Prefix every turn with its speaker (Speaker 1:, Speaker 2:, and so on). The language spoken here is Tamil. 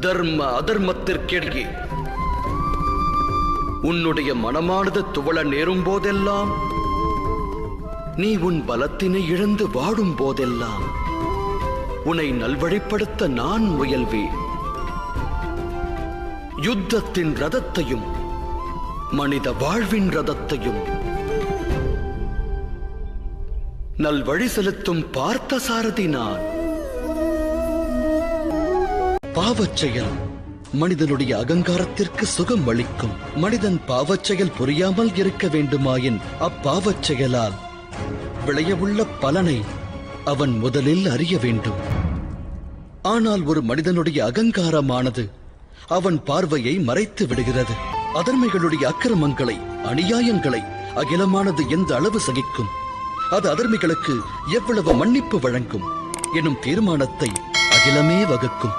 Speaker 1: தர்ம அதர்மத்திற்கிடையே உன்னுடைய மனமானது துவள நேரும் போதெல்லாம், நீ உன் பலத்தினை இழந்து வாடும் போதெல்லாம் உன்னை நல்வழிப்படுத்த நான் முயல்வேன். யுத்தத்தின் ரதத்தையும் மனித வாழ்வின் ரதத்தையும் நல்வழி செலுத்தும் பார்த்த சாரதி நான். பாவச் செயல் மனிதனுடைய அகங்காரத்திற்கு சுகம் அளிக்கும். மனிதன் பாவச் செயல் புரியாமல் இருக்க வேண்டுமாயின் அப்பாவச் செயலால் விளையவுள்ள பலனை அவன் முதலில் அறிய வேண்டும். ஆனால் ஒரு மனிதனுடைய அகங்காரமானது அவன் பார்வையை மறைத்து விடுகிறது. அதர்மைகளுடைய அக்கிரமங்களை, அநியாயங்களை அகிலமானது எந்த அளவு சகிக்கும், அது அதர்மிகளுக்கு எவ்வளவு மன்னிப்பு வழங்கும் எனும் தீர்மானத்தை அகிலமே வகுக்கும்.